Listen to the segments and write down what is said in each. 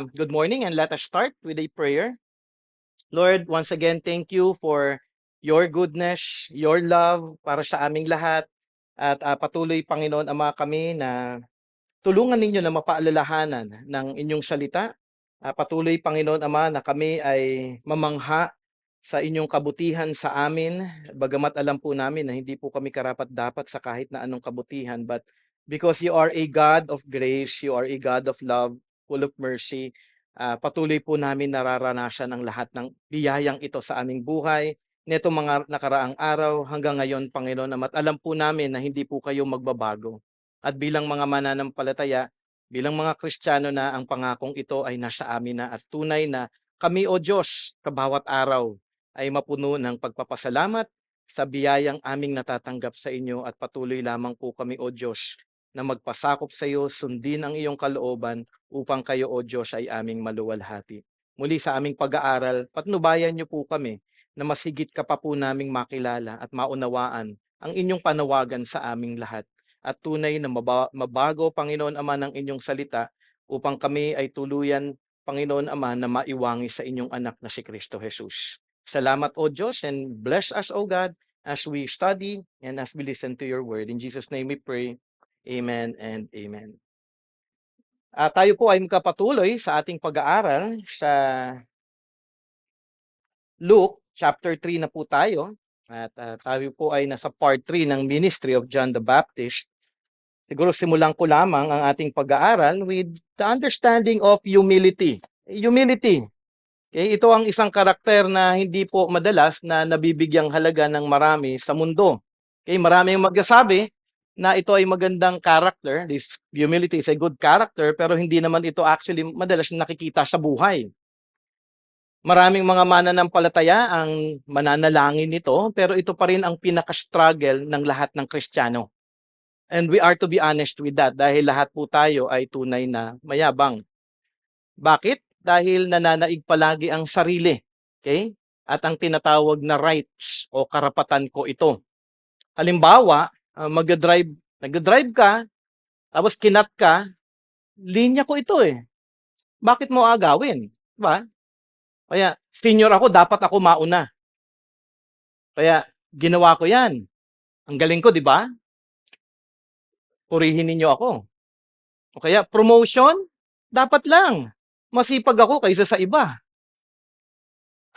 Good morning, and let us start with a prayer. Lord, once again, thank you for your goodness, your love para sa aming lahat. At patuloy, Panginoon Ama, kami na tulungan ninyo na mapaalalahanan ng inyong salita. Patuloy, Panginoon Ama, na kami ay mamangha sa inyong kabutihan sa amin, bagamat alam po namin na hindi po kami karapat-dapat sa kahit na anong kabutihan, but because you are a God of grace, you are a God of love, full of mercy, patuloy po namin nararanasan ang lahat ng biyayang ito sa aming buhay, nito mga nakaraang araw hanggang ngayon, Panginoon, at alam po namin na hindi po kayo magbabago. At bilang mga mananampalataya, bilang mga Kristiyano na ang pangakong ito ay nasa amin na at tunay na kami, O Diyos, kabawat araw ay mapuno ng pagpapasalamat sa biyayang aming natatanggap sa inyo at patuloy lamang po kami, O Diyos, na magpasakop sa iyo, sundin ang iyong kalooban upang kayo, O Diyos, ay aming maluwalhati. Muli sa aming pag-aaral, patnubayan niyo po kami na mas higit ka pa po naming makilala at maunawaan ang inyong panawagan sa aming lahat. At tunay na mabago, Panginoon Ama, ng inyong salita upang kami ay tuluyan, Panginoon Ama, na maiwangi sa inyong anak na si Kristo Jesus. Salamat, O Diyos, and bless us, O God, as we study and as we listen to your word. In Jesus' name we pray. Amen and amen. Tayo po ay magkapatuloy sa ating pag-aaral sa Luke chapter 3 na po tayo. At tayo po ay nasa part 3 ng ministry of John the Baptist. Siguro simulan ko lamang ang ating pag-aaral with the understanding of humility. Humility. Okay, ito ang isang karakter na hindi po madalas na nabibigyang halaga ng marami sa mundo. Okay, marami ang magsasabi na ito ay magandang character. This humility is a good character, pero hindi naman ito actually madalas nakikita sa buhay. Maraming mga mananampalataya ang mananalangin nito, pero ito pa rin ang pinaka-struggle ng lahat ng Kristiyano. And we are to be honest with that dahil lahat po tayo ay tunay na mayabang. Bakit? Dahil nananaig palagi ang sarili. Okay? At ang tinatawag na rights o karapatan ko ito. Halimbawa, nag-drive ka, tapos kinat ka, linya ko ito eh. Bakit mo agawin? Diba? Kaya, senior ako, dapat ako mauna. Kaya, ginawa ko yan. Ang galing ko, di ba? Purihin ninyo ako. O kaya, promotion, dapat lang. Masipag ako kaysa sa iba.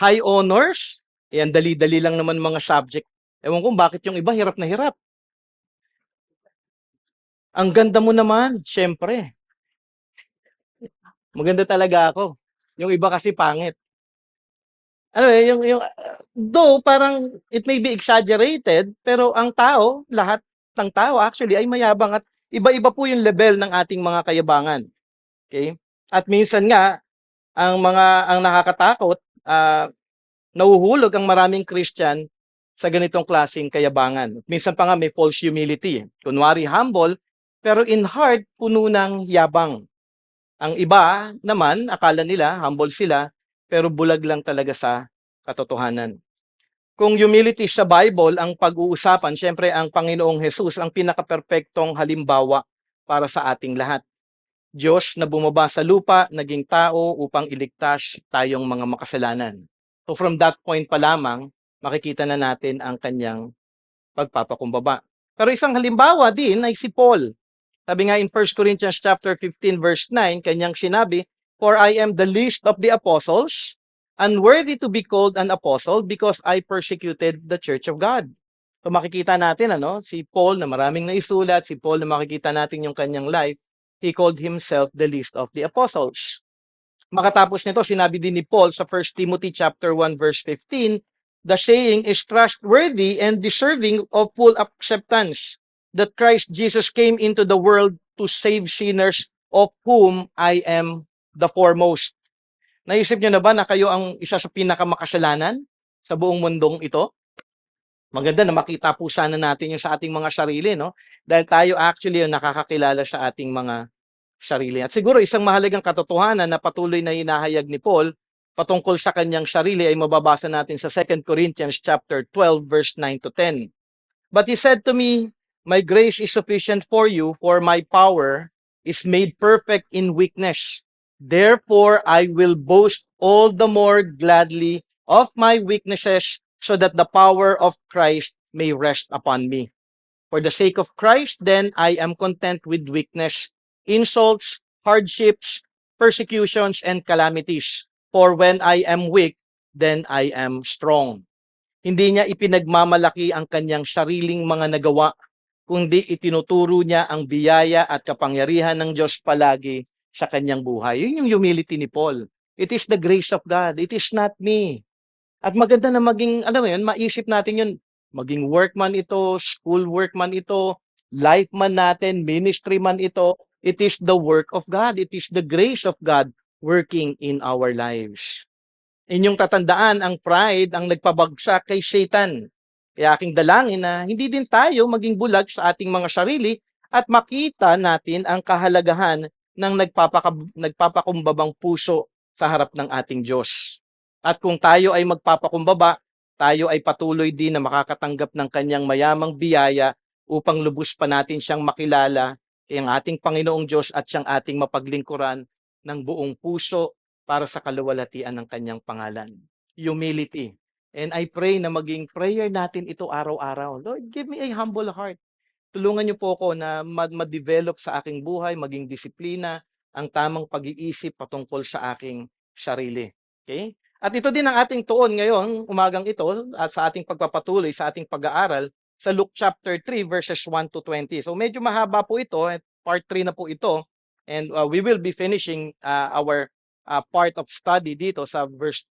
High honors, yan, dali-dali lang naman mga subject. Ewan ko bakit yung iba hirap na hirap. Ang ganda mo naman, syempre. Maganda talaga ako. Yung iba kasi pangit. Ano though parang it may be exaggerated, pero ang tao, lahat ng tao actually ay mayabang at iba-iba po yung level ng ating mga kayabangan. Okay? At minsan nga, ang nakakatakot, nahuhulog ang maraming Christian sa ganitong klaseng kayabangan. Minsan pa nga may false humility. Kunwari humble, pero in heart, puno ng yabang. Ang iba naman, akala nila, humble sila, pero bulag lang talaga sa katotohanan. Kung humility sa Bible ang pag-uusapan, syempre ang Panginoong Jesus ang pinaka-perpektong halimbawa para sa ating lahat. Diyos na bumaba sa lupa, naging tao upang iligtas tayong mga makasalanan. So from that point pa lamang, makikita na natin ang kanyang pagpapakumbaba. Pero isang halimbawa din ay si Paul. Sabi nga in 1 Corinthians chapter 15 verse 9, kanyang sinabi, "For I am the least of the apostles, unworthy to be called an apostle because I persecuted the church of God." So makikita natin si Paul na maraming naisulat, si Paul na makikita natin yung kanyang life, he called himself the least of the apostles. Makatapos nito, sinabi din ni Paul sa 1 Timothy chapter 1 verse 15, "The saying is trustworthy and deserving of full acceptance, that Christ Jesus came into the world to save sinners, of whom I am the foremost." Naisip niyo na ba na kayo ang isa sa pinakamakasalanan sa buong mundong ito? Maganda na makita po sana natin yung sa ating mga sarili, no? Dahil tayo actually yung nakakakilala sa ating mga sarili. At siguro isang mahalagang katotohanan na patuloy na hinahayag ni Paul patungkol sa kanyang sarili ay mababasa natin sa 2 Corinthians chapter 12 verse 9 to 10. "But he said to me, my grace is sufficient for you, for my power is made perfect in weakness. Therefore, I will boast all the more gladly of my weaknesses so that the power of Christ may rest upon me. For the sake of Christ, then, I am content with weakness, insults, hardships, persecutions, and calamities. For when I am weak, then I am strong. Hindi niya ipinagmamalaki ang kanyang sariling mga nagawa, kundi itinuturo niya ang biyaya at kapangyarihan ng Diyos palagi sa kanyang buhay. Yun yung humility ni Paul. It is the grace of God. It is not me. At maganda na maging, alam mo yun, maisip natin yun, maging work man ito, school work man ito, life man natin, ministry man ito, it is the work of God. It is the grace of God working in our lives. Inyong tatandaan, ang pride ang nagpabagsak kay Satan. Kaya aking dalangin na hindi din tayo maging bulag sa ating mga sarili at makita natin ang kahalagahan ng nagpapakumbabang puso sa harap ng ating Diyos. At kung tayo ay magpapakumbaba, tayo ay patuloy din na makakatanggap ng kanyang mayamang biyaya upang lubos pa natin siyang makilala, ang ating Panginoong Diyos at siyang ating mapaglingkuran ng buong puso para sa kaluwalhatian ng kanyang pangalan. Humility. And I pray na maging prayer natin ito araw-araw. Lord, give me a humble heart. Tulungan niyo po ako na ma-develop sa aking buhay, maging disiplina, ang tamang pag-iisip patungkol sa aking sarili. Okay? At ito din ang ating tuon ngayon, umagang ito, at sa ating pagpapatuloy, sa ating pag-aaral, sa Luke chapter 3, verses 1 to 20. So medyo mahaba po ito, part 3 na po ito, and we will be finishing our part of study dito sa verse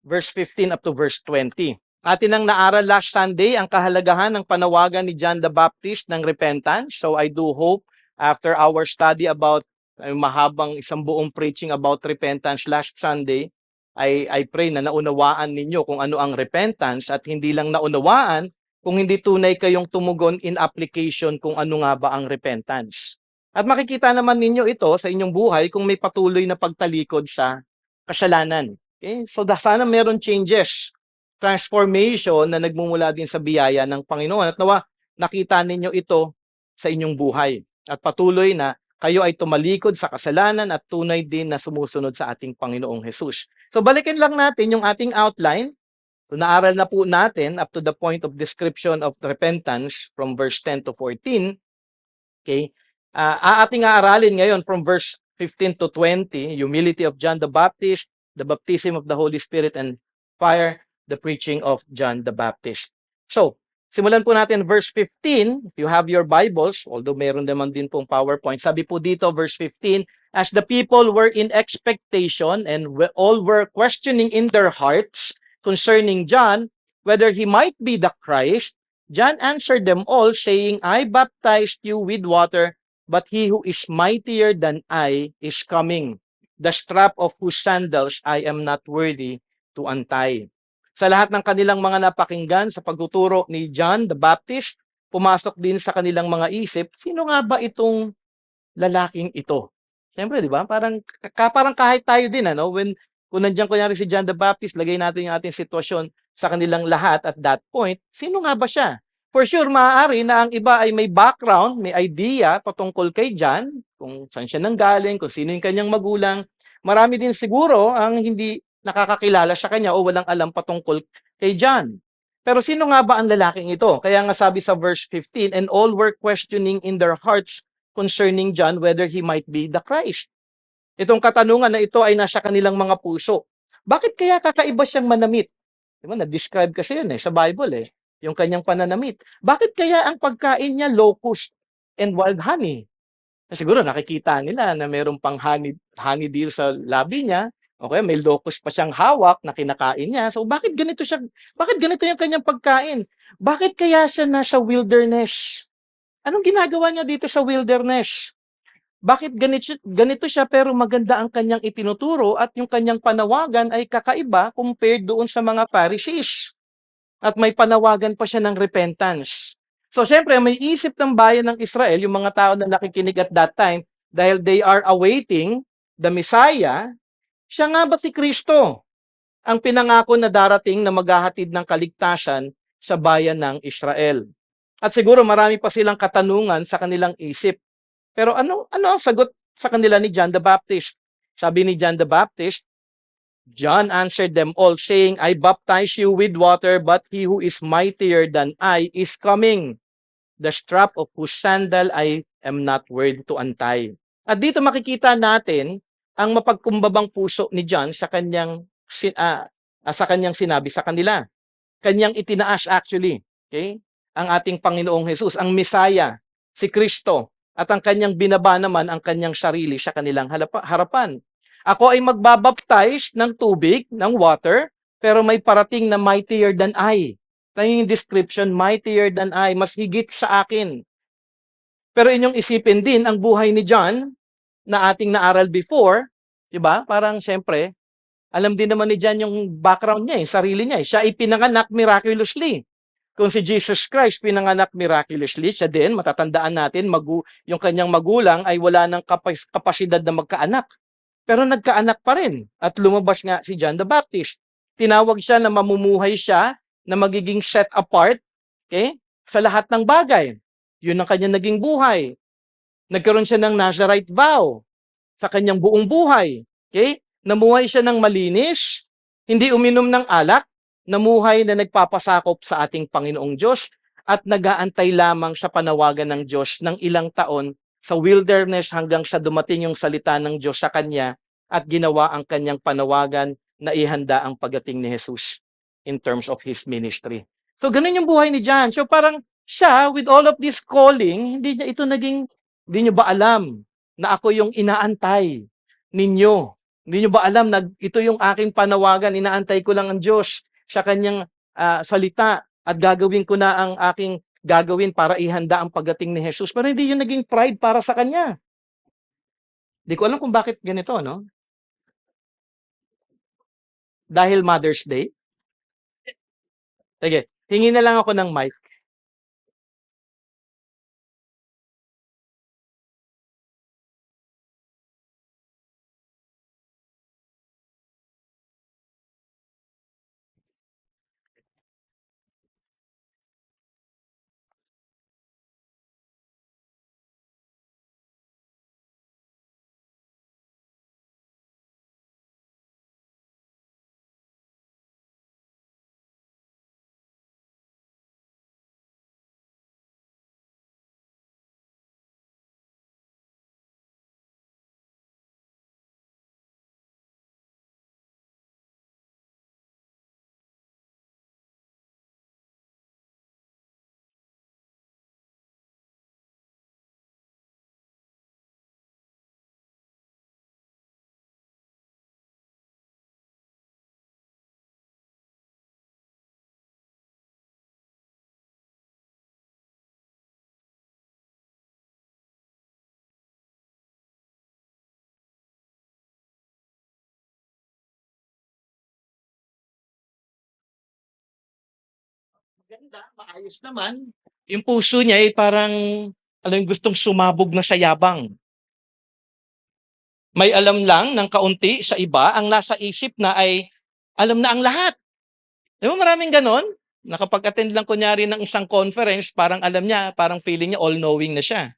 15 up to verse 20. Atin ang naaral last Sunday ang kahalagahan ng panawagan ni John the Baptist ng repentance. So I do hope after our study about mahabang isang buong preaching about repentance last Sunday, I pray na naunawaan ninyo kung ano ang repentance at hindi lang naunawaan kung hindi tunay kayong tumugon in application kung ano nga ba ang repentance. At makikita naman ninyo ito sa inyong buhay kung may patuloy na pagtalikod sa kasalanan. Okay? So sana meron changes, transformation na nagmumula din sa biyaya ng Panginoon. At nawa, nakita ninyo ito sa inyong buhay. At patuloy na kayo ay tumalikod sa kasalanan at tunay din na sumusunod sa ating Panginoong Jesus. So balikin lang natin yung ating outline. So naaral na po natin up to the point of description of repentance from verse 10 to 14. Okay? Ating aaralin ngayon from verse 15 to 20, humility of John the Baptist, the baptism of the Holy Spirit and fire, the preaching of John the Baptist. So, simulan po natin verse 15. If you have your Bibles, although meron naman din pong PowerPoint, sabi po dito, verse 15, as the people were in expectation and all were questioning in their hearts concerning John, whether he might be the Christ, John answered them all, saying, I baptized you with water, but he who is mightier than I is coming, the strap of whose sandals I am not worthy to untie. Sa lahat ng kanilang mga napakinggan sa pagtuturo ni John the Baptist, pumasok din sa kanilang mga isip, sino nga ba itong lalaking ito? Siyempre, di ba? Parang kahit tayo din, ano? Kung nandiyan kunyari si John the Baptist, lagay natin yung ating sitwasyon sa kanilang lahat at that point, sino nga ba siya? For sure, maaari na ang iba ay may background, may idea patungkol kay John, kung saan siya nanggaling, kung sino yung kanyang magulang. Marami din siguro ang hindi nakakakilala sa kanya o walang alam patungkol kay John. Pero sino nga ba ang lalaking ito? Kaya nga sabi sa verse 15, and all were questioning in their hearts concerning John whether he might be the Christ. Itong katanungan na ito ay nasa kanilang mga puso. Bakit kaya kakaiba siyang manamit? Diba, na-describe kasi yun sa Bible yung kanyang pananamit. Bakit kaya ang pagkain niya locust and wild honey? Siguro nakikita nila na mayroong pang honey deal sa labi niya. Okay, may locust pa siyang hawak na kinakain niya. So bakit ganito yung kanyang pagkain? Bakit kaya siya nasa wilderness? Anong ginagawa niya dito sa wilderness? Bakit ganito siya pero maganda ang kanyang itinuturo at yung kanyang panawagan ay kakaiba compared doon sa mga Pharisees? At may panawagan pa siya ng repentance. So, syempre, may isip ng bayan ng Israel, yung mga tao na nakikinig at that time, dahil they are awaiting the Messiah, siya nga ba si Kristo? Ang pinangako na darating na maghahatid ng kaligtasan sa bayan ng Israel. At siguro marami pa silang katanungan sa kanilang isip. Pero ano ang sagot sa kanila ni John the Baptist. Sabi ni John the Baptist, John answered them all, saying, I baptize you with water, but he who is mightier than I is coming, the strap of whose sandal I am not worthy to untie. At dito makikita natin ang mapagkumbabang puso ni John sa kanyang sinabi sa kanila. Kanyang itinaas actually, okay? Ang ating Panginoong Hesus, ang Messiah, si Kristo, at ang kanyang binaba naman ang kanyang sarili sa kanilang harapan. Ako ay magbabaptize ng tubig, ng water, pero may parating na mightier than I. Tayo yung description, mightier than I, mas higit sa akin. Pero inyong isipin din ang buhay ni John na ating naaral before, 'di ba? Parang siyempre, alam din naman ni John yung background niya, sarili niya. Siya ay pinanganak miraculously. Kung si Jesus Christ pinanganak miraculously, siya din, matatandaan natin, yung kanyang magulang ay wala ng kapasidad na magkaanak. Pero nagkaanak pa rin. At lumabas nga si John the Baptist. Tinawag siya na mamumuhay siya, na magiging set apart, okay, sa lahat ng bagay. Yun ang kanyang naging buhay. Nagkaroon siya ng Nazarite vow sa kanyang buong buhay. Okay? Namuhay siya ng malinis, hindi uminom ng alak, namuhay na nagpapasakop sa ating Panginoong Diyos at nag-aantay lamang sa panawagan ng Diyos ng ilang taon sa wilderness hanggang sa dumating yung salita ng Diyos sa kanya at ginawa ang kanyang panawagan na ihanda ang pagdating ni Jesus in terms of his ministry. So, ganun yung buhay ni John. So, parang siya, with all of this calling, hindi niyo ba alam na ako yung inaantay ninyo? Hindi niyo ba alam na ito yung aking panawagan, inaantay ko lang ang Diyos sa kanyang salita at gagawin ko na ang aking gagawin para ihanda ang pagdating ni Jesus. Pero hindi yung naging pride para sa kanya. Hindi ko alam kung bakit ganito, no? Dahil Mother's Day. Sige, hingi na lang ako ng mic. Maganda, maayos naman. Yung puso niya ay parang, alam gustong sumabog na sa yabang. May alam lang ng kaunti sa iba, ang nasa isip na ay alam na ang lahat. Di ba maraming ganon? Nakapag-attend lang kunyari ng isang conference, parang alam niya, parang feeling niya all-knowing na siya.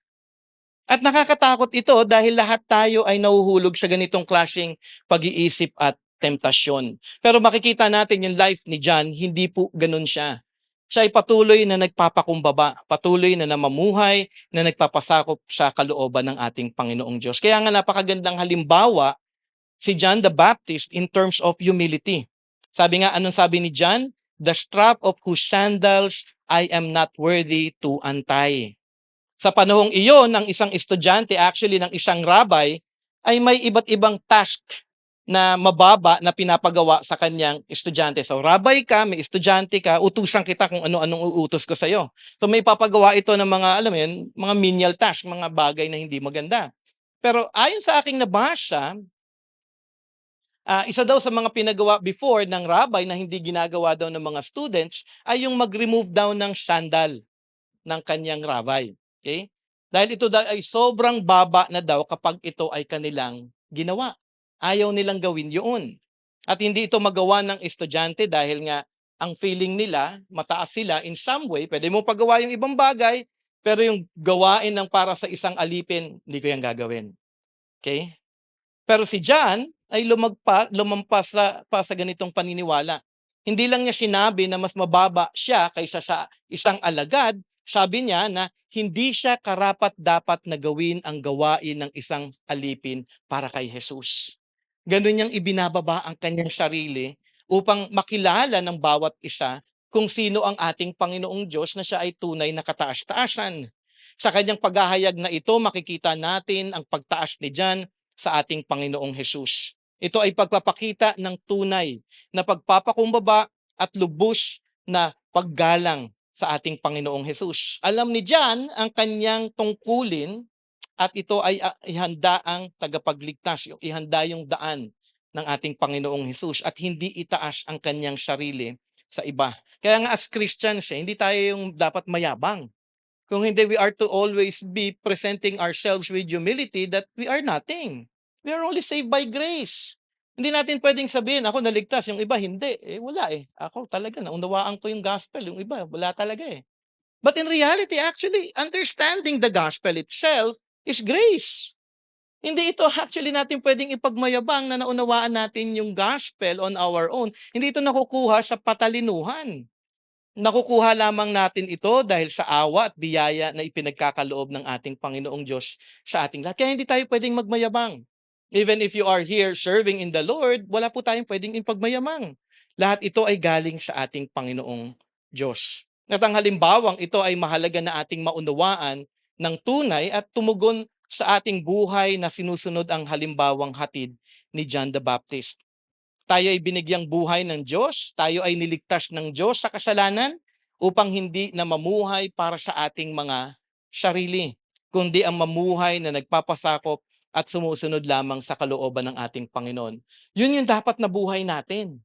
At nakakatakot ito dahil lahat tayo ay nahuhulog sa ganitong klaseng pag-iisip at temptasyon. Pero makikita natin yung life ni John, hindi po ganun siya. Siya ay patuloy na nagpapakumbaba, patuloy na namamuhay, na nagpapasakop sa kalooban ng ating Panginoong Diyos. Kaya nga napakagandang halimbawa si John the Baptist in terms of humility. Sabi nga, anong sabi ni John? The strap of whose sandals I am not worthy to untie. Sa panahong iyon, ng isang estudyante, actually ng isang rabbi, ay may iba't ibang task na mababa na pinapagawa sa kanyang estudyante. So, rabbi ka, may estudyante ka, utusan kita kung ano-anong uutos ko sa'yo. So, may papagawa ito ng mga, alam mo yun, mga menial task, mga bagay na hindi maganda. Pero ayon sa aking nabasa, isa daw sa mga pinagawa before ng rabbi na hindi ginagawa daw ng mga students ay yung mag-remove daw ng sandal ng kanyang rabbi. Okay? Dahil ito daw ay sobrang baba na daw kapag ito ay kanilang ginawa. Ayaw nilang gawin yun. At hindi ito magawa ng estudyante dahil nga ang feeling nila, mataas sila in some way, pwede mo pagawa yung ibang bagay, pero yung gawain ng para sa isang alipin, hindi ko yan gagawin. Okay? Pero si John ay lumampas sa ganitong paniniwala. Hindi lang niya sinabi na mas mababa siya kaysa sa isang alagad, sabi niya na hindi siya karapat-dapat na gawin ang gawain ng isang alipin para kay Jesus. Gano'n niyang ibinababa ang kanyang sarili upang makilala ng bawat isa kung sino ang ating Panginoong Diyos na siya ay tunay na kataas-taasan. Sa kanyang paghahayag na ito, makikita natin ang pagtaas ni John sa ating Panginoong Hesus. Ito ay pagpapakita ng tunay na pagpapakumbaba at lubos na paggalang sa ating Panginoong Hesus. Alam ni John ang kanyang tungkulin at ito ay ihanda ang tagapagligtas, ihanda yung daan ng ating Panginoong Hesus at hindi itaas ang kanyang sarili sa iba. Kaya nga as Christians, hindi tayo yung dapat mayabang. Kung hindi, we are to always be presenting ourselves with humility that we are nothing. We are only saved by grace. Hindi natin pwedeng sabihin, ako naligtas, yung iba hindi. Wala eh. Ako talaga, naunawaan ko yung gospel, yung iba, wala talaga eh. But in reality, actually, understanding the gospel itself is grace. Hindi ito actually natin pwedeng ipagmayabang na naunawaan natin yung gospel on our own. Hindi ito nakukuha sa patalinuhan. Nakukuha lamang natin ito dahil sa awa at biyaya na ipinagkakaloob ng ating Panginoong Diyos sa ating lahat. Kaya hindi tayo pwedeng magmayabang. Even if you are here serving in the Lord, wala po tayong pwedeng ipagmayamang. Lahat ito ay galing sa ating Panginoong Diyos. At ang halimbawang ito ay mahalaga na ating maunawaan ng tunay at tumugon sa ating buhay na sinusunod ang halimbawang hatid ni John the Baptist. Tayo ay binigyang buhay ng Diyos, tayo ay niligtas ng Diyos sa kasalanan upang hindi na mamuhay para sa ating mga sarili, kundi ang mamuhay na nagpapasakop at sumusunod lamang sa kalooban ng ating Panginoon. Yun yung dapat na buhay natin.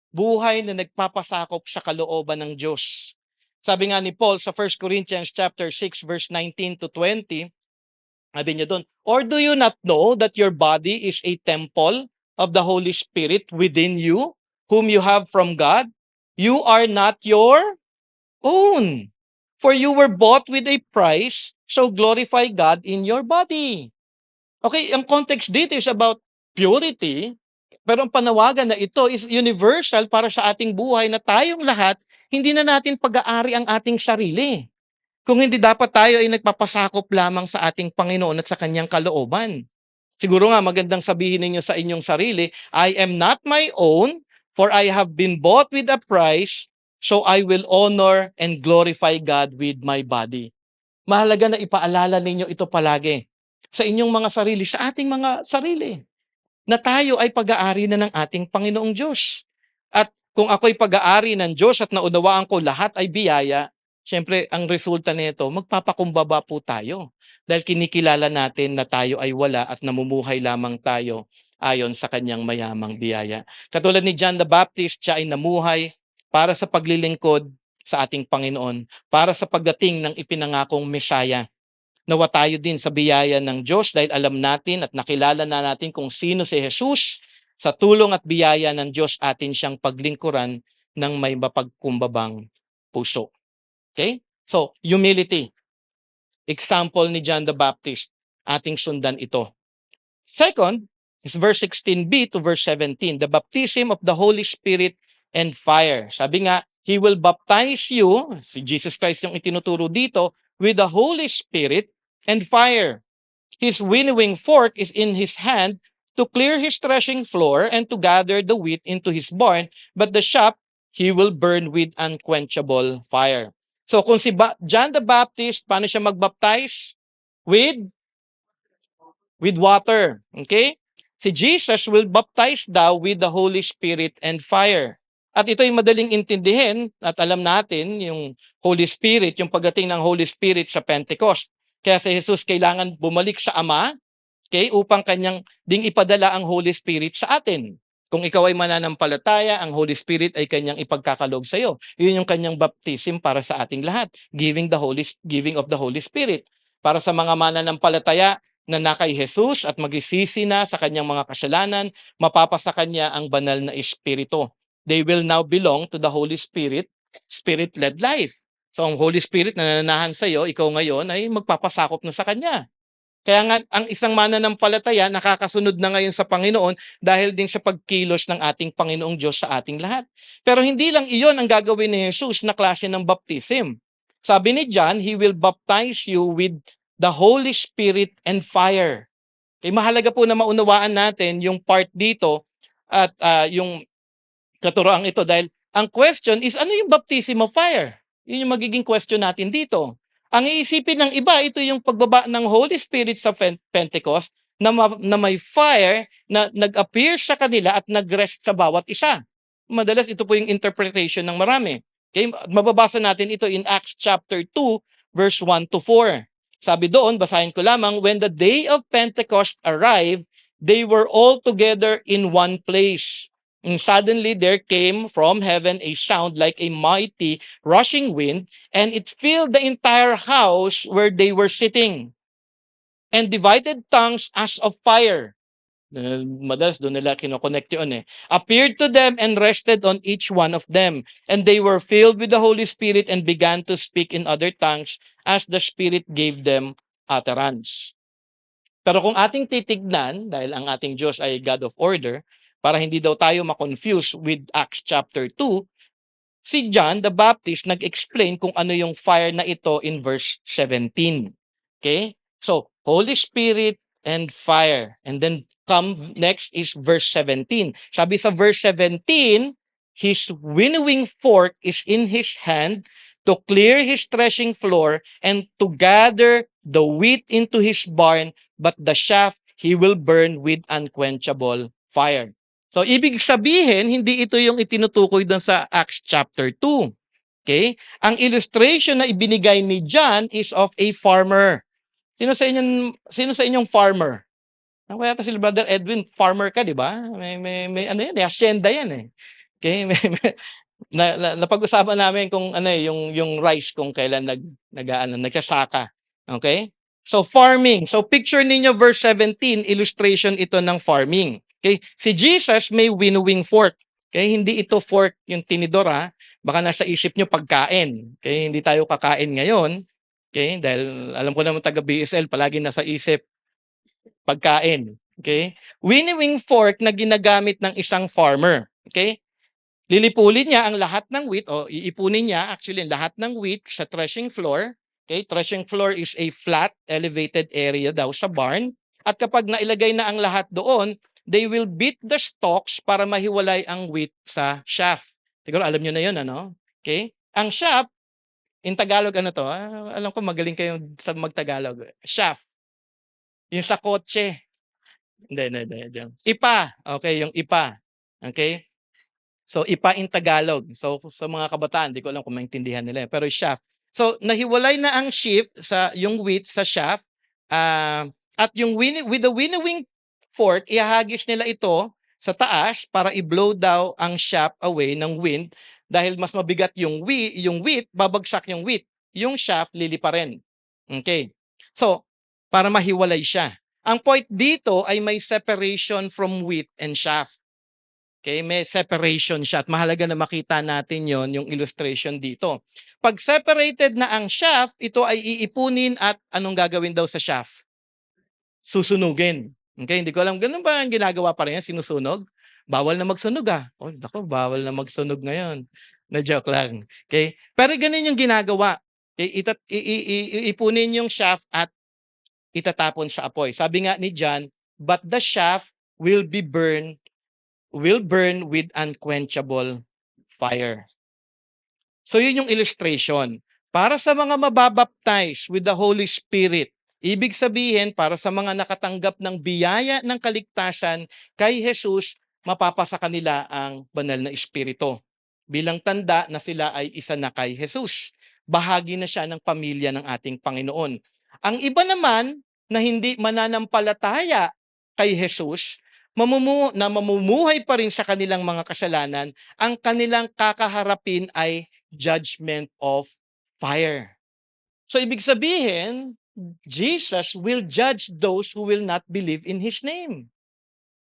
Buhay na nagpapasakop sa kalooban ng Diyos. Sabi nga ni Paul sa 1 Corinthians chapter 6 verse 19 to 20, sabi niya doon, or do you not know that your body is a temple of the Holy Spirit within you, whom you have from God? You are not your own. For you were bought with a price, so glorify God in your body. Okay, ang context dito is about purity, pero ang panawagan na ito is universal para sa ating buhay na tayong lahat, hindi na natin pag-aari ang ating sarili. Kung hindi dapat tayo ay nagpapasakop lamang sa ating Panginoon at sa kanyang kalooban. Siguro nga magandang sabihin ninyo sa inyong sarili, I am not my own, for I have been bought with a price, so I will honor and glorify God with my body. Mahalaga na ipaalala ninyo ito palagi sa inyong mga sarili, sa ating mga sarili, na tayo ay pag-aari na ng ating Panginoong Diyos. At kung ako'y pag-aari ng Diyos at naunawaan ko lahat ay biyaya, siyempre ang resulta nito, magpapakumbaba po tayo. Dahil kinikilala natin na tayo ay wala at namumuhay lamang tayo ayon sa kanyang mayamang biyaya. Katulad ni John the Baptist, siya ay namuhay para sa paglilingkod sa ating Panginoon, para sa pagdating ng ipinangakong Mesaya. Nawa tayo din sa biyaya ng Diyos dahil alam natin at nakilala na natin kung sino si Jesus. Sa tulong at biyaya ng Diyos atin siyang paglingkuran ng may mapagkumbabang puso. Okay? So, humility. Example ni John the Baptist. Ating sundan ito. Second, is verse 16b to verse 17. The baptism of the Holy Spirit and fire. Sabi nga, He will baptize you, si Jesus Christ yung itinuturo dito, with the Holy Spirit and fire. His winnowing fork is in his hand to clear his threshing floor and to gather the wheat into his barn, but the chaff he will burn with unquenchable fire. So kung si John the Baptist, paano siya magbaptize? With water. Okay? Si Jesus will baptize daw with the Holy Spirit and fire. At ito'y madaling intindihin at alam natin yung Holy Spirit, yung pagdating ng Holy Spirit sa Pentecost. Kaya si Jesus kailangan bumalik sa Ama, okay, upang kanyang ding ipadala ang Holy Spirit sa atin. Kung ikaw ay mananampalataya, ang Holy Spirit ay kanyang ipagkakaloob sa iyo. Yun yung kanyang baptism para sa ating lahat, giving of the Holy Spirit. Para sa mga mananampalataya na kay Jesus at magsisisi na sa kanyang mga kasalanan, mapapasa kanya ang banal na Espiritu. They will now belong to the Holy Spirit, Spirit-led life. So ang Holy Spirit na nananahan sa iyo, ikaw ngayon ay magpapasakop na sa kanya. Kaya nga ang isang mananampalataya nakakasunod na ngayon sa Panginoon dahil din sa pagkilos ng ating Panginoong Diyos sa ating lahat. Pero hindi lang iyon ang gagawin ni Jesus na klase ng baptism. Sabi ni John, He will baptize you with the Holy Spirit and fire. Okay, mahalaga po na maunawaan natin yung part dito at yung katuroang ito dahil ang question is ano yung baptism of fire? Yun yung magiging question natin dito. Ang iisipin ng iba, ito yung pagbaba ng Holy Spirit sa Pentecost na may fire na nag-appear sa kanila at nag-rest sa bawat isa. Madalas ito po yung interpretation ng marami. Okay? Mababasa natin ito in Acts chapter 2 verse 1 to 4. Sabi doon, basahin ko lamang, when the day of Pentecost arrived, they were all together in one place. And suddenly there came from heaven a sound like a mighty rushing wind, and it filled the entire house where they were sitting. And divided tongues as of fire. Madalas doon nila kinoconnect yun appeared to them and rested on each one of them. And they were filled with the Holy Spirit and began to speak in other tongues as the Spirit gave them utterance. Pero kung ating titignan, dahil ang ating Diyos ay God of order, para hindi daw tayo ma-confuse with Acts chapter 2, si John the Baptist nag-explain kung ano yung fire na ito in verse 17. Okay? So, Holy Spirit and fire. And then next is verse 17. Sabi sa verse 17, His winnowing fork is in His hand to clear His threshing floor and to gather the wheat into His barn, but the chaff He will burn with unquenchable fire. So, ibig sabihin, hindi ito yung itinutukoy doon sa Acts chapter 2. Okay? Ang illustration na ibinigay ni John is of a farmer. Sino sa inyong farmer? Ako yata si Brother Edwin, farmer ka, di ba? May ano yan, hacienda yan Okay? Napag-usapan namin kung ano yung rice kung kailan nagsasaka. Okay? So farming. So picture ninyo verse 17, illustration ito ng farming. Okay? Si Jesus may winnowing fork. Okay? Hindi ito fork yung tinidor Baka nasa isip nyo pagkain. Okay? Hindi tayo kakain ngayon. Okay? Dahil alam ko naman taga BSL palagi nasa isip pagkain. Okay? Winnowing fork na ginagamit ng isang farmer. Okay? Lilipulin niya ang lahat ng wheat o iipunin niya actually lahat ng wheat sa threshing floor. Okay, threshing floor is a flat, elevated area daw sa barn. At kapag nailagay na ang lahat doon, they will beat the stalks para mahiwalay ang wheat sa chaff. Siguro alam niyo na 'yon ano? Okay? Ang chaff in Tagalog ano to? Alam ko magaling kayo sa magtagalog. Chaff. Yung sa kotse. Hindi. Ipa. Okay, yung ipa. Okay? So, ipa in Tagalog. So, sa mga kabataan, di ko alam kung maintindihan nila. Pero shaft. So, nahiwalay na ang shift sa yung wheat sa shaft. At yung with the winnowing fork, ihahagis nila ito sa taas para i-blow daw ang shaft away ng wind. Dahil mas mabigat yung wheat, babagsak yung wheat. Yung shaft, lilipa rin. Okay. So, para mahiwalay siya. Ang point dito ay may separation from wheat and shaft. Okay, may separation siya at mahalaga na makita natin yon yung illustration dito. Pag separated na ang shaft, ito ay iipunin at anong gagawin daw sa shaft? Susunugin. Okay, hindi ko alam, ganun ba ang ginagawa pa rin yan? Sinusunog? Bawal na magsunog Oh, naku, bawal na magsunog ngayon. Na-joke lang. Okay? Pero ganun yung ginagawa. Okay? Ipunin yung shaft at itatapon sa apoy. Sabi nga ni John, but the shaft will burn with unquenchable fire. So yun yung illustration. Para sa mga mababaptize with the Holy Spirit, ibig sabihin para sa mga nakatanggap ng biyaya ng kaligtasan kay Jesus, mapapasa kanila ang banal na Espiritu. Bilang tanda na sila ay isa na kay Jesus. Bahagi na siya ng pamilya ng ating Panginoon. Ang iba naman na hindi mananampalataya kay Jesus, mamumuhay pa rin sa kanilang mga kasalanan, ang kanilang kakaharapin ay judgment of fire. So ibig sabihin, Jesus will judge those who will not believe in His name.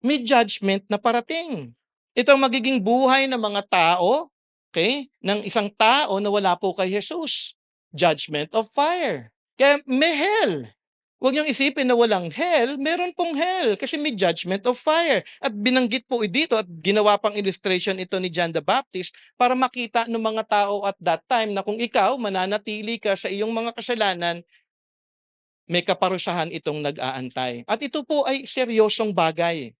May judgment na parating. Ito ang magiging buhay ng mga tao, okay, ng isang tao na wala po kay Jesus. Judgment of fire. Kaya may hell. Huwag niyong isipin na walang hell, meron pong hell kasi may judgment of fire. At binanggit po dito at ginawa pang illustration ito ni John the Baptist para makita ng mga tao at that time na kung ikaw mananatili ka sa iyong mga kasalanan, may kaparusahan itong nag-aantay. At ito po ay seryosong bagay.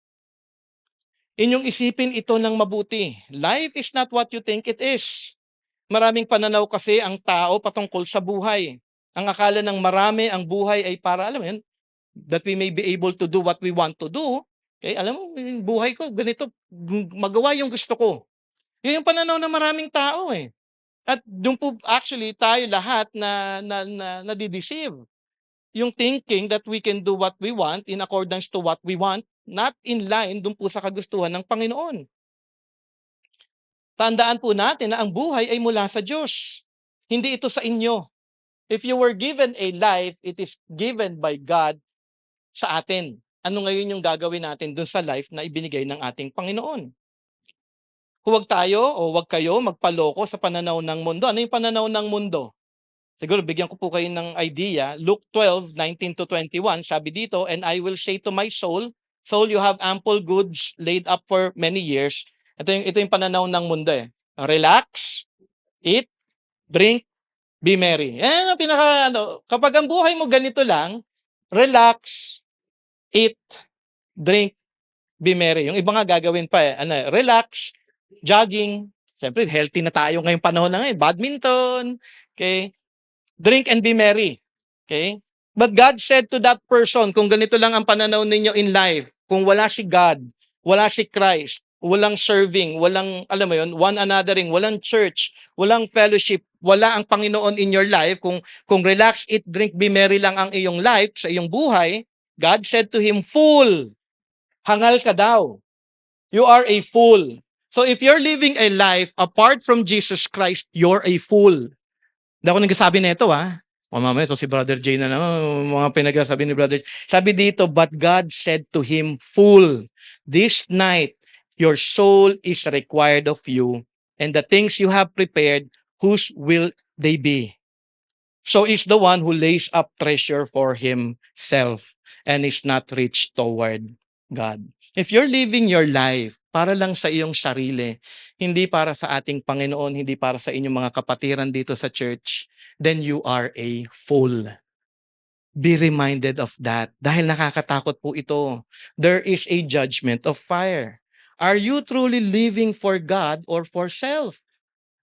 Inyong isipin ito ng mabuti. Life is not what you think it is. Maraming pananaw kasi ang tao patungkol sa buhay. Ang akala ng marami ang buhay ay para, alam mo yun, that we may be able to do what we want to do. Okay, alam mo, yung buhay ko, ganito, magawa yung gusto ko. Yun yung pananaw ng maraming tao eh. At doon po actually tayo lahat na nadideceive. Yung thinking that we can do what we want in accordance to what we want, not in line doon po sa kagustuhan ng Panginoon. Tandaan po natin na ang buhay ay mula sa Diyos. Hindi ito sa inyo. If you were given a life, it is given by God sa atin. Ano ngayon yung gagawin natin dun sa life na ibinigay ng ating Panginoon? Huwag tayo o huwag kayo magpaloko sa pananaw ng mundo. Ano yung pananaw ng mundo? Siguro bigyan ko po kayo ng idea. Luke 12:19-21, sabi dito, "And I will say to my soul, soul, you have ample goods laid up for many years." Ito yung pananaw ng mundo eh. Relax, eat, drink, be merry. Yan ang pinaka, kapag ang buhay mo ganito lang, relax, eat, drink, be merry. Yung iba nga gagawin pa eh, relax, jogging. Siyempre, healthy na tayo ngayong panahon na ngayon. Badminton, okay? Drink and be merry. Okay? But God said to that person, kung ganito lang ang pananaw ninyo in life, kung wala si God, wala si Christ, walang serving, walang, alam mo yun, one anothering, walang church, walang fellowship, wala ang Panginoon in your life, kung relax, eat, drink, be merry lang ang iyong life, sa iyong buhay, God said to him, "Fool, hangal ka daw. You are a fool." So if you're living a life apart from Jesus Christ, you're a fool. Hindi ako nagsasabi nito O mamaya, so si Brother Jay na naman, mga pinagsasabi ni Brother Jay. Sabi dito, "But God said to him, Fool, this night your soul is required of you, and the things you have prepared, whose will they be? So is the one who lays up treasure for himself and is not rich toward God." If you're living your life para lang sa iyong sarili, hindi para sa ating Panginoon, hindi para sa inyong mga kapatiran dito sa church, then you are a fool. Be reminded of that dahil nakakatakot po ito. There is a judgment of fire. Are you truly living for God or for self?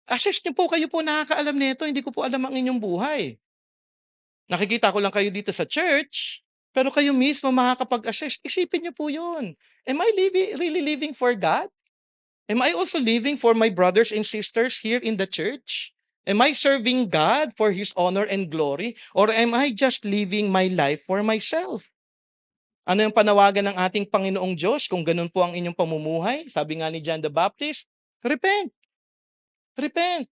Assess niyo po, kayo po nakakaalam nito, hindi ko po alam ang inyong buhay. Nakikita ko lang kayo dito sa church, pero kayo mismo makakapag-assess. Isipin niyo po yun. Am I really living for God? Am I also living for my brothers and sisters here in the church? Am I serving God for His honor and glory? Or am I just living my life for myself? Ano yung panawagan ng ating Panginoong Diyos kung ganun po ang inyong pamumuhay? Sabi nga ni John the Baptist, repent, repent.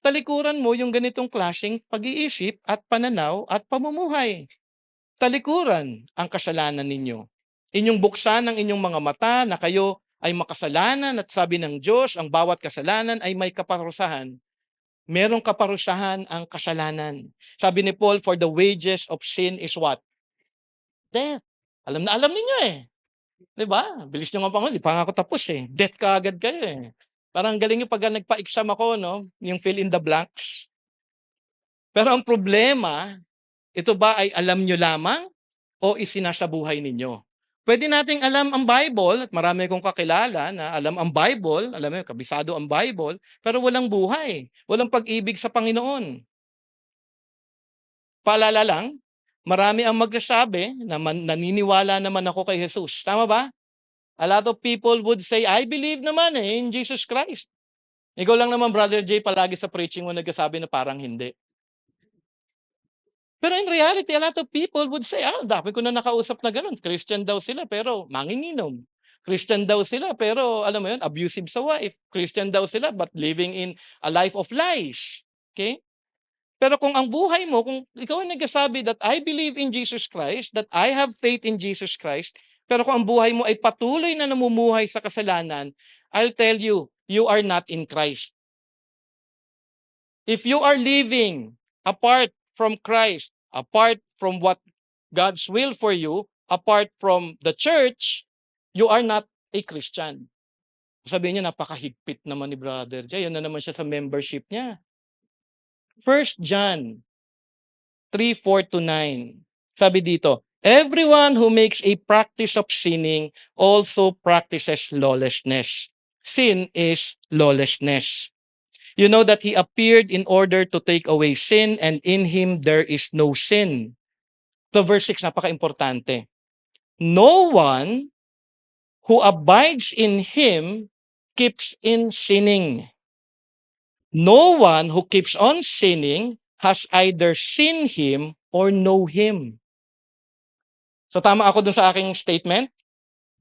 Talikuran mo yung ganitong klaseng pag-iisip at pananaw at pamumuhay. Talikuran ang kasalanan ninyo. Inyong buksan ang inyong mga mata na kayo ay makasalanan at sabi ng Diyos, ang bawat kasalanan ay may kaparusahan. Merong kaparusahan ang kasalanan. Sabi ni Paul, for the wages of sin is what? Death. Alam na alam ninyo eh. Diba? Bilis nyo nga pa, di pa nga ako tapos eh. Death ka agad kayo eh. Parang galing yung pag nagpa-exam ako, no? Yung fill in the blanks. Pero ang problema, ito ba ay alam nyo lamang o isinasabuhay ninyo? Pwede nating alam ang Bible, at marami kong kakilala na alam ang Bible, alam mo, kabisado ang Bible, pero walang buhay, walang pag-ibig sa Panginoon. Paalala lang, marami ang magsasabi na naniniwala naman ako kay Jesus. Tama ba? A lot of people would say, I believe naman in Jesus Christ. Ikaw lang naman, Brother Jay, palagi sa preaching mo nagsasabi na parang hindi. Pero in reality, a lot of people would say, dami ko na nakausap na ganun. Christian daw sila, pero manginginom. Christian daw sila, pero alam mo yun, abusive sa wife. Christian daw sila, but living in a life of lies. Okay? Pero kung ang buhay mo, kung ikaw ay nagsasabi that I believe in Jesus Christ, that I have faith in Jesus Christ, pero kung ang buhay mo ay patuloy na namumuhay sa kasalanan, I'll tell you, you are not in Christ. If you are living apart from Christ, apart from what God's will for you apart from the church, you are not a Christian. Sabihin niya, napakahigpit naman ni Brother Jay. Yan na naman siya sa membership niya. 1 John 3:4-9. Sabi dito, everyone who makes a practice of sinning also practices lawlessness. Sin is lawlessness. You know that he appeared in order to take away sin, and in him there is no sin. The verse 6, napaka-importante. No one who abides in him keeps in sinning. No one who keeps on sinning has either seen him or know him. So tama ako dun sa aking statement?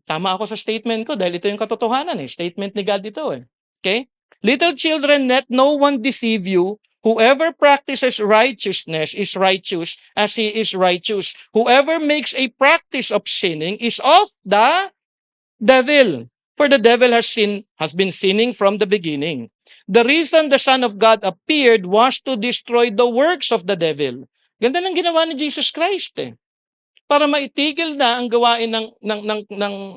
Tama ako sa statement ko dahil ito yung katotohanan eh. Statement ni God ito eh. Okay? Little children, let no one deceive you. Whoever practices righteousness is righteous as he is righteous. Whoever makes a practice of sinning is of the devil. For the devil has been sinning from the beginning. The reason the Son of God appeared was to destroy the works of the devil. Ganda ng ginawa ni Jesus Christ eh. Para maitigil na ang gawain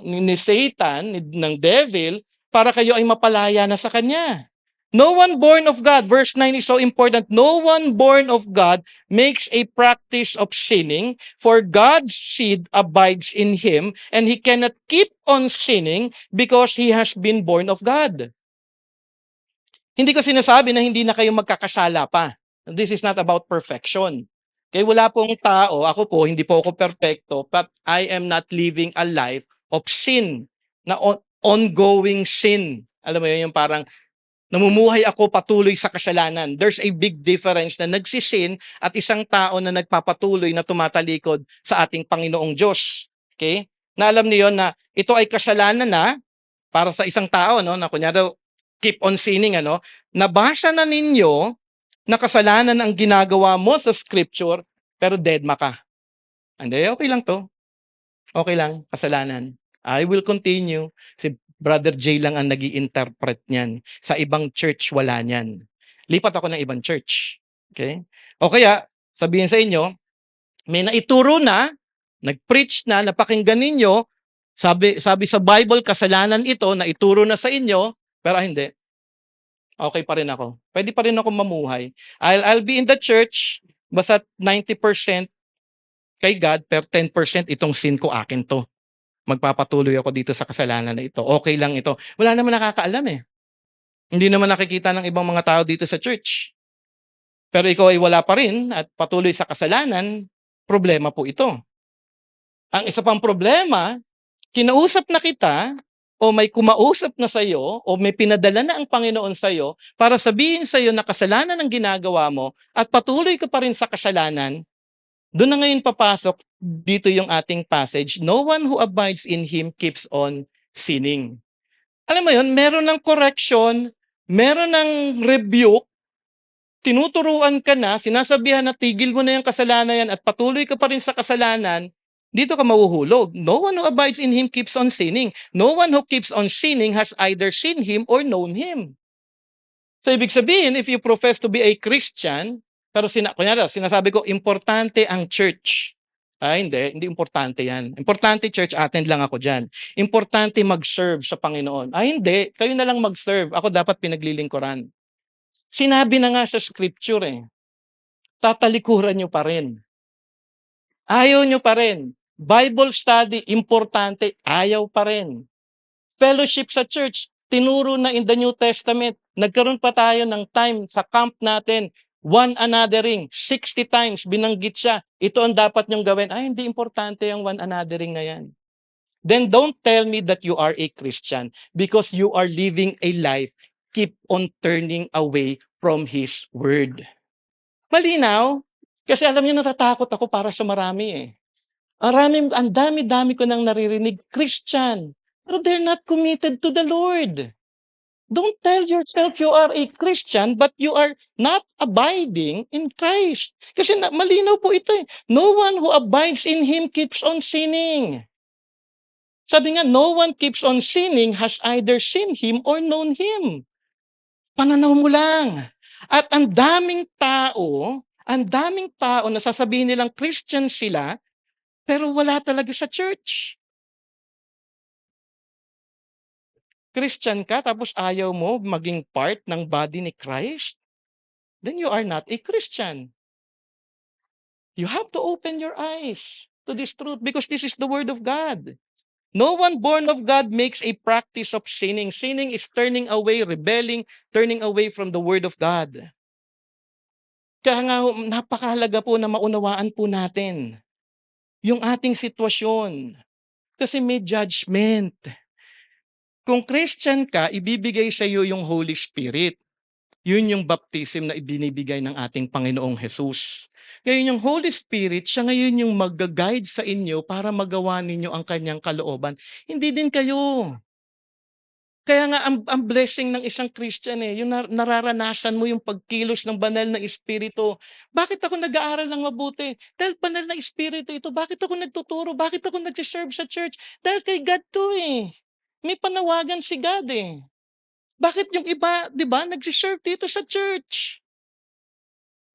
ni Satan, ng devil, para kayo ay mapalaya na sa kanya. No one born of God, verse 9 is so important, no one born of God makes a practice of sinning, for God's seed abides in him, and he cannot keep on sinning because he has been born of God. Hindi ko sinasabi na hindi na kayo magkakasala pa. This is not about perfection. Kaya wala pong tao, ako po, hindi po ako perfecto, but I am not living a life of sin, na ongoing sin. Alam mo yun, yung parang namumuhay ako patuloy sa kasalanan. There's a big difference na nagsisin at isang tao na nagpapatuloy na tumatalikod sa ating Panginoong Diyos. Okay? Na alam niyo na ito ay kasalanan na para sa isang tao, no, na kunyari keep on sinning, nabasa na ninyo na kasalanan ang ginagawa mo sa scripture, pero deadma ka. Hindi, okay lang to. Okay lang, kasalanan. I will continue. Si Brother J lang ang nag-i-interpret niyan. Sa ibang church, wala niyan. Lipat ako ng ibang church. Okay? O kaya, sabihin sa inyo, may naituro na, nag-preach na, napakinggan ninyo, sabi sa Bible, kasalanan ito, naituro na sa inyo, pero hindi. Okay pa rin ako. Pwede pa rin ako mamuhay. I'll be in the church, basta 90% kay God, pero 10% itong sin ko, akin to. Magpapatuloy ako dito sa kasalanan na ito. Okay lang ito. Wala naman nakakaalam eh. Hindi naman nakikita ng ibang mga tao dito sa church. Pero ikaw ay wala pa rin at patuloy sa kasalanan, problema po ito. Ang isa pang problema, kinausap na kita o may kumausap na sa iyo o may pinadala na ang Panginoon sa iyo para sabihin sa iyo na kasalanan ang ginagawa mo at patuloy ka pa rin sa kasalanan, doon na ngayon papasok dito yung ating passage. No one who abides in him keeps on sinning. Alam mo yun, meron ng correction, meron ng rebuke, tinuturuan ka na, sinasabihan na tigil mo na yung kasalanan yan at patuloy ka pa rin sa kasalanan, dito ka mahuhulog. No one who abides in him keeps on sinning. No one who keeps on sinning has either seen him or known him. So ibig sabihin, if you profess to be a Christian, pero kunyari, sinasabi ko, importante ang church. Hindi importante yan. Importante church, attend lang ako dyan. Importante mag-serve sa Panginoon. Hindi, kayo na lang mag-serve. Ako dapat pinaglilingkuran. Sinabi na nga sa scripture tatalikuran nyo pa rin. Ayaw nyo pa rin. Bible study, importante, ayaw pa rin. Fellowship sa church, tinuro na in the New Testament. Nagkaroon pa tayo ng time sa camp natin, one anothering, 60 times binanggit siya. Ito ang dapat nyong gawin. Hindi importante yung one anothering na yan. Then don't tell me that you are a Christian because you are living a life keep on turning away from His Word. Malinaw? Kasi alam niyo, natatakot ako para sa marami Ang dami-dami ko nang naririnig, Christian, pero they're not committed to the Lord. Don't tell yourself you are a Christian but you are not abiding in Christ. Kasi malinaw po ito No one who abides in Him keeps on sinning. Sabi nga, no one keeps on sinning has either seen Him or known Him. Pananaw mo lang. At ang daming tao na sasabihin nilang Christian sila, pero wala talaga sa church. Christian ka tapos ayaw mo maging part ng body ni Christ? Then you are not a Christian. You have to open your eyes to this truth because this is the word of God. No one born of God makes a practice of sinning. Sinning is turning away, rebelling, turning away from the word of God. Kaya nga napakahalaga po na maunawaan po natin yung ating sitwasyon. Kasi may judgment. Kung Christian ka, ibibigay sa iyo yung Holy Spirit. Yun yung baptism na ibinibigay ng ating Panginoong Jesus. Ngayon yung Holy Spirit, siya ngayon yung mag-guide sa inyo para magawa ninyo ang kanyang kalooban. Hindi din kayo. Kaya nga ang blessing ng isang Christian yung nararanasan mo yung pagkilos ng banal na Espiritu. Bakit ako nag-aaral ng mabuti? Dahil banal na Espiritu ito. Bakit ako nagtuturo? Bakit ako nag-serve sa church? Dahil kay God to May panawagan si God Bakit yung iba, di ba, nag-serve dito sa church?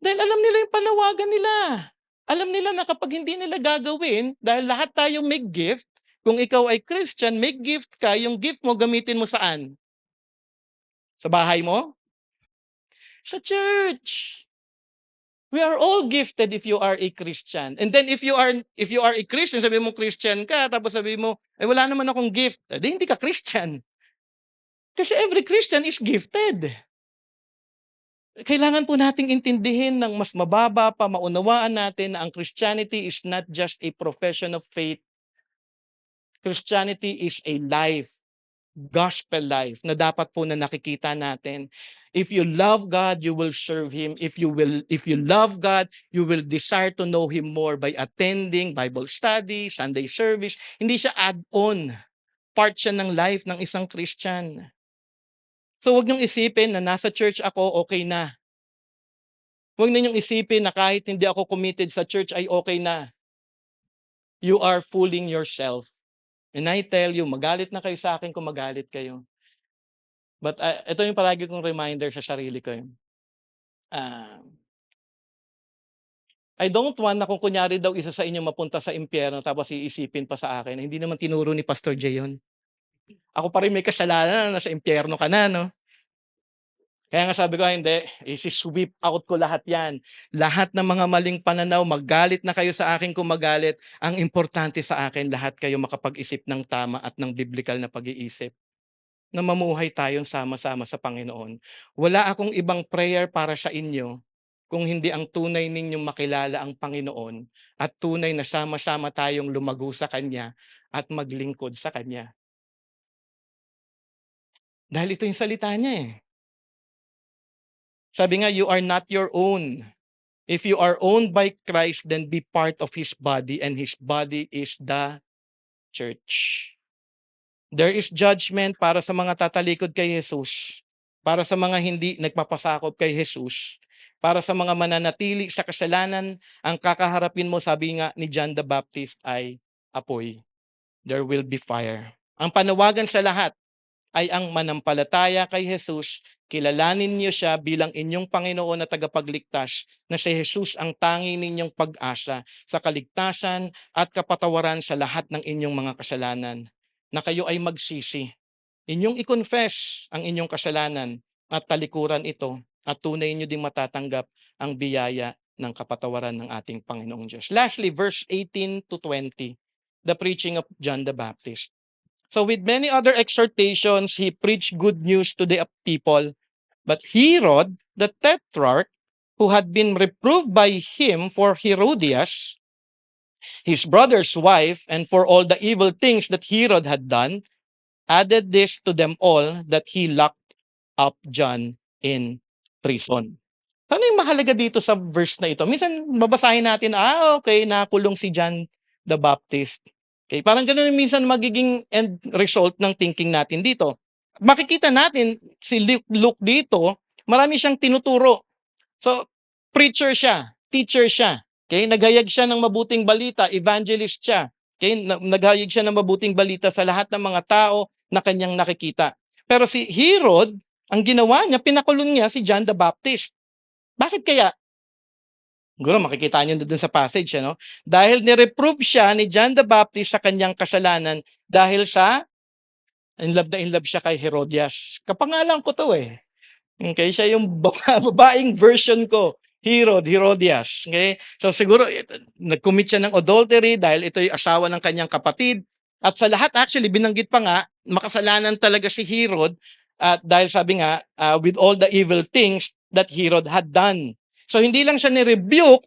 Dahil alam nila yung panawagan nila. Alam nila na kapag hindi nila gagawin, dahil lahat tayo may gift, kung ikaw ay Christian, may gift ka, yung gift mo gamitin mo saan? Sa bahay mo? Sa church. We are all gifted if you are a Christian. And then if you are a Christian, sabi mo Christian ka, tapos sabi mo, wala naman akong gift. Hindi ka Christian. Kasi every Christian is gifted. Kailangan po nating intindihin ng mas mababa pa, maunawaan natin na ang Christianity is not just a profession of faith. Christianity is a life, gospel life, na dapat po na nakikita natin. If you love God, you will serve Him. If you love God, you will desire to know Him more by attending Bible study, Sunday service. Hindi siya add-on. Part siya ng life ng isang Christian. So huwag niyong isipin na nasa church ako, okay na. Huwag ninyong isipin na kahit hindi ako committed sa church ay okay na. You are fooling yourself. And I tell you, magalit na kayo sa akin kung magalit kayo. But ito yung palagi kong reminder sa sarili ko. I don't want na kung kunyari daw isa sa inyo mapunta sa impyerno tapos iisipin pa sa akin, hindi naman tinuro ni Pastor Jay yun. Ako pa rin may kasalanan na nasa impyerno ka na, no? Kaya nga sabi ko, hindi, isi-sweep out ko lahat yan. Lahat ng mga maling pananaw, magalit na kayo sa akin kung magalit. Ang importante sa akin, lahat kayo makapag-isip ng tama at ng biblical na pag-iisip. Na mamuhay tayong sama-sama sa Panginoon. Wala akong ibang prayer para sa inyo kung hindi ang tunay ninyong makilala ang Panginoon at tunay na sama-sama tayong lumago sa Kanya at maglingkod sa Kanya. Dahil ito yung salita niya Sabi nga, you are not your own. If you are owned by Christ, then be part of His body, and His body is the church. There is judgment para sa mga tatalikod kay Jesus, para sa mga hindi nagpapasakop kay Jesus, para sa mga mananatili sa kasalanan, ang kakaharapin mo, sabi nga ni John the Baptist, ay apoy. There will be fire. Ang panawagan sa lahat ay ang manampalataya kay Jesus, kilalanin niyo siya bilang inyong Panginoon na tagapagligtas, na si Jesus ang tangi ninyong pag-asa sa kaligtasan at kapatawaran sa lahat ng inyong mga kasalanan. Na kayo ay magsisi. Inyong i-confess ang inyong kasalanan at talikuran ito at tunay niyo ding matatanggap ang biyaya ng kapatawaran ng ating Panginoong Diyos. Lastly, verse 18 to 20, the preaching of John the Baptist. So with many other exhortations, he preached good news to the people. But Herod, the tetrarch, who had been reproved by him for Herodias, his brother's wife, and for all the evil things that Herod had done, added this to them all, that he locked up John in prison. Ano yung mahalaga dito sa verse na ito? Minsan babasahin natin, okay, nakulong si John the Baptist. Okay, parang ganoon minsan magiging end result ng thinking natin dito. Makikita natin si Luke dito, marami siyang tinuturo. So, preacher siya, teacher siya. Okay, naghayag siya ng mabuting balita, evangelist siya. Okay, naghayag siya ng mabuting balita sa lahat ng mga tao na kanyang nakikita. Pero si Herod, ang ginawa niya, pinakulong niya si John the Baptist. Bakit kaya? Siguro makikita niyo dun sa passage ano, dahil ni-reprove siya ni John the Baptist sa kanyang kasalanan dahil sa in love siya kay Herodias. Kapangalan ko 'to, eh. Okay, siya yung babaeng version ko, Herodias, okay. So siguro nag-commit siya ng adultery dahil ito yung asawa ng kanyang kapatid at sa lahat actually binanggit pa nga makasalanan talaga si Herod at dahil sabi nga, with all the evil things that Herod had done. So hindi lang siya ni-rebuke